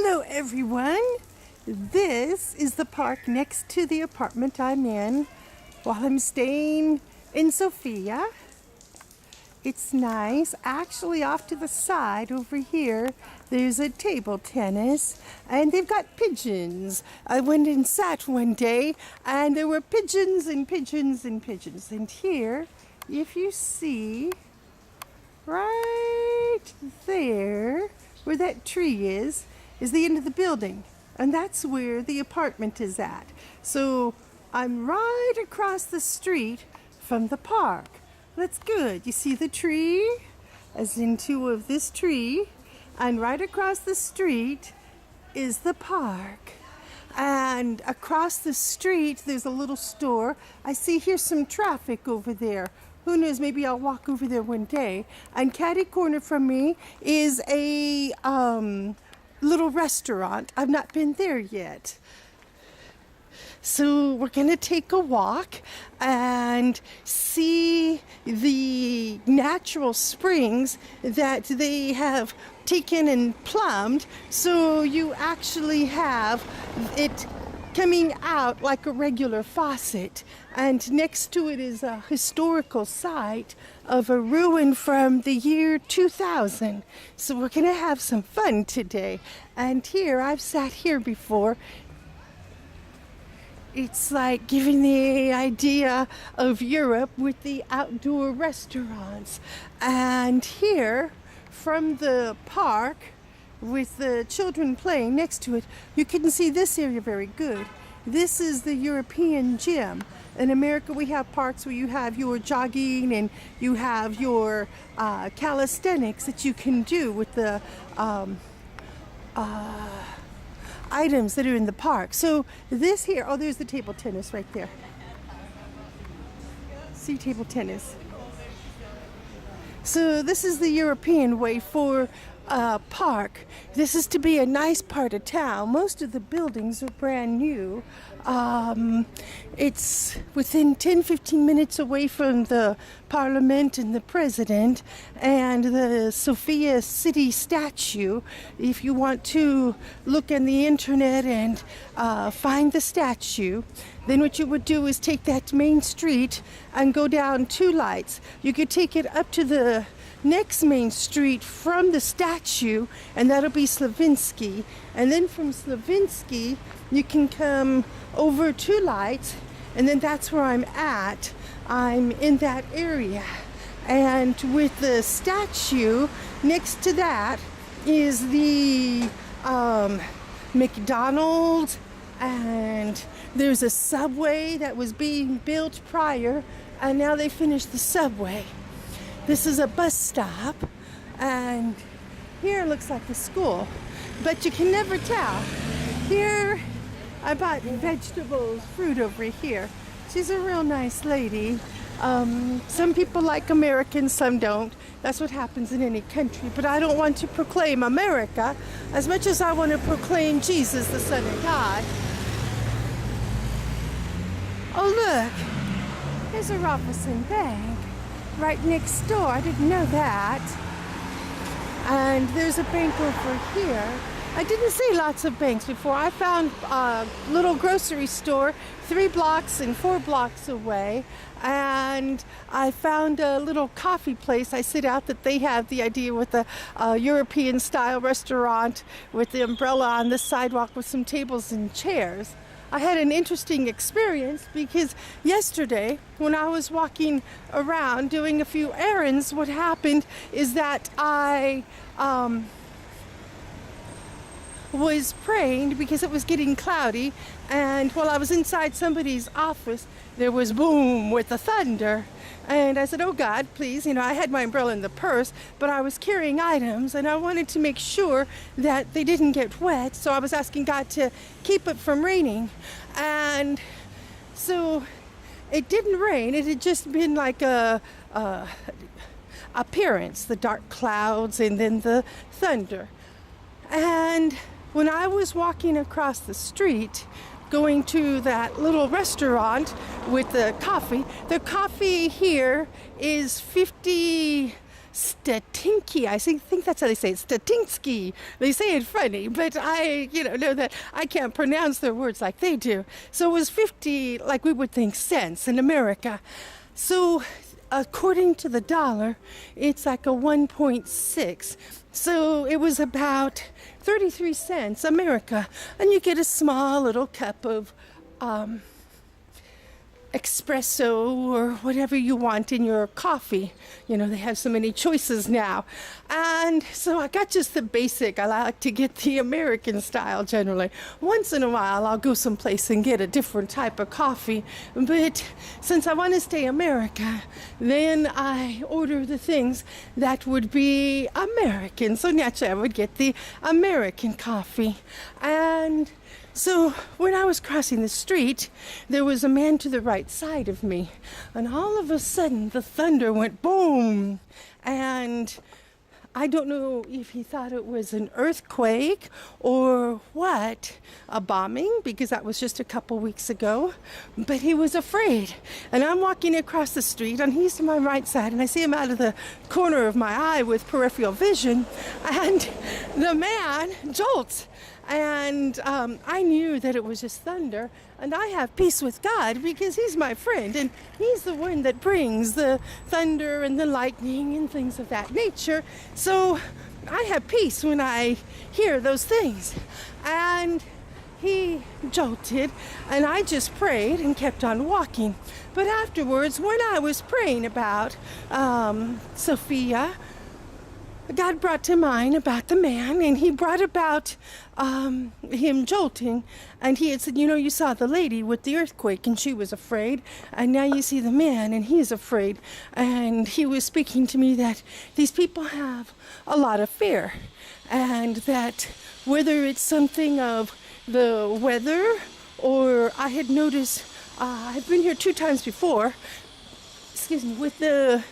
Hello everyone! This is the park next to the apartment I'm in while I'm staying in Sofia. It's nice. Actually, off to the side over here, there's a table tennis and they've got pigeons. I went and sat one day and there were pigeons and pigeons and pigeons. And here, if you see, right there, where that tree is the end of the building. And that's where the apartment is at. So I'm right across the street from the park. That's good. You see the tree? As in two of this tree. And right across the street is the park. And across the street, there's a little store. I see here's some traffic over there. Who knows, maybe I'll walk over there one day. And catty corner from me is a little restaurant. I've not been there yet. So we're gonna take a walk and see the natural springs that they have taken and plumbed, so you actually have it coming out like a regular faucet. And next to it is a historical site of a ruin from the year 2000. So we're gonna have some fun today. And here, I've sat here before. It's like giving the idea of Europe with the outdoor restaurants. And here, from the park, with the children playing next to it, you can see this area very good. This is the European gym. In America, we have parks where you have your jogging and you have your calisthenics that you can do with the items that are in the park. So this here, oh, there's the table tennis right there. See, table tennis. So this is the European way for a park. This is to be a nice part of town. Most of the buildings are brand new. It's within 10-15 minutes away from the parliament and the president and the Sofia city statue. If you want to look on the internet and find the statue, then what you would do is take that main street and go down 2 lights. You could take it up to the next main street from the statue, and that'll be Slavinsky. And then from Slavinsky, you can come over 2 lights, and then that's where I'm at. I'm in that area. And with the statue, next to that is the McDonald's, and there's a subway that was being built prior, and now they finished the subway. This is a bus stop, and here looks like the school, but you can never tell. Here, I bought vegetables, fruit over here. She's a real nice lady. Some people like Americans, some don't. That's what happens in any country, but I don't want to proclaim America as much as I want to proclaim Jesus, the Son of God. Oh look, there's a Robinson Bank right next door. I didn't know that. And there's a bank over here. I didn't see lots of banks before. I found a little grocery store 3 blocks and 4 blocks away. And I found a little coffee place. I sit out that they have the idea with a European style restaurant with the umbrella on the sidewalk with some tables and chairs. I had an interesting experience because yesterday when I was walking around doing a few errands, what happened is that I was praying because it was getting cloudy, and while I was inside somebody's office, there was boom with the thunder. And I said, oh God, please, I had my umbrella in the purse, but I was carrying items and I wanted to make sure that they didn't get wet. So I was asking God to keep it from raining. And so it didn't rain. It had just been like a appearance, the dark clouds and then the thunder. And when I was walking across the street, going to that little restaurant with the coffee here is 50 Statinki. I think that's how they say it. Statinsky. They say it funny, but I, know that I can't pronounce their words like they do. So it was 50, like we would think, cents in America. So according to the dollar, it's like a 1.6. So it was about 33 cents America. And you get a small little cup of espresso or whatever you want in your coffee. They have so many choices now. And so I got just the basic. I like to get the American style generally. Once in a while I'll go someplace and get a different type of coffee. But since I want to stay America, then I order the things that would be American. So naturally I would get the American coffee. And so when I was crossing the street, there was a man to the right side of me, and all of a sudden the thunder went boom, and I don't know if he thought it was an earthquake or what, a bombing, because that was just a couple weeks ago, but he was afraid. And I'm walking across the street, and he's to my right side, and I see him out of the corner of my eye with peripheral vision, and the man jolts. And I knew that it was just thunder, and I have peace with God because he's my friend, and he's the one that brings the thunder and the lightning and things of that nature. So I have peace when I hear those things. And he jolted, and I just prayed and kept on walking. But afterwards, when I was praying about Sophia, God brought to mind about the man, and he brought about him jolting, and he had said, you saw the lady with the earthquake and she was afraid, and now you see the man and he's afraid. And he was speaking to me that these people have a lot of fear, and that whether it's something of the weather, or I had noticed, I've been here 2 times before, with the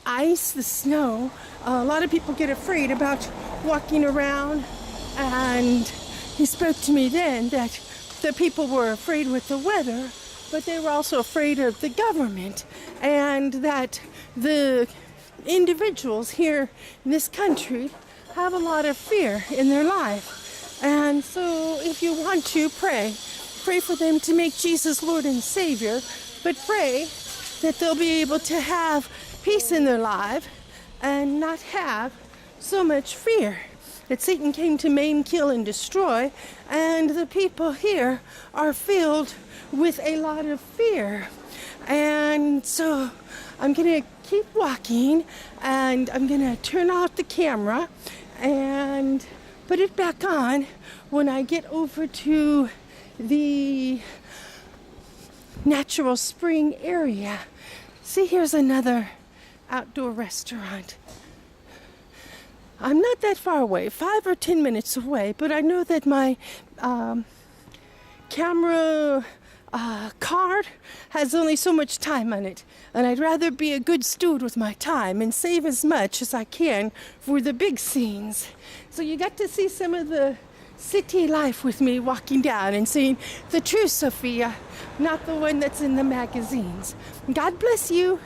ice, the snow, a lot of people get afraid about walking around. And he spoke to me then that the people were afraid with the weather, but they were also afraid of the government, and that the individuals here in this country have a lot of fear in their life. And so if you want to pray for them to make Jesus Lord and Savior, but pray that they'll be able to have peace in their life and not have so much fear. That Satan came to maim, kill, and destroy, and the people here are filled with a lot of fear. And so I'm going to keep walking, and I'm going to turn off the camera and put it back on when I get over to the natural spring area. See, here's another outdoor restaurant. I'm not that far away, 5 or 10 minutes away, but I know that my camera card has only so much time on it, and I'd rather be a good steward with my time and save as much as I can for the big scenes. So you got to see some of the city life with me walking down and seeing the true Sophia, not the one that's in the magazines. God bless you.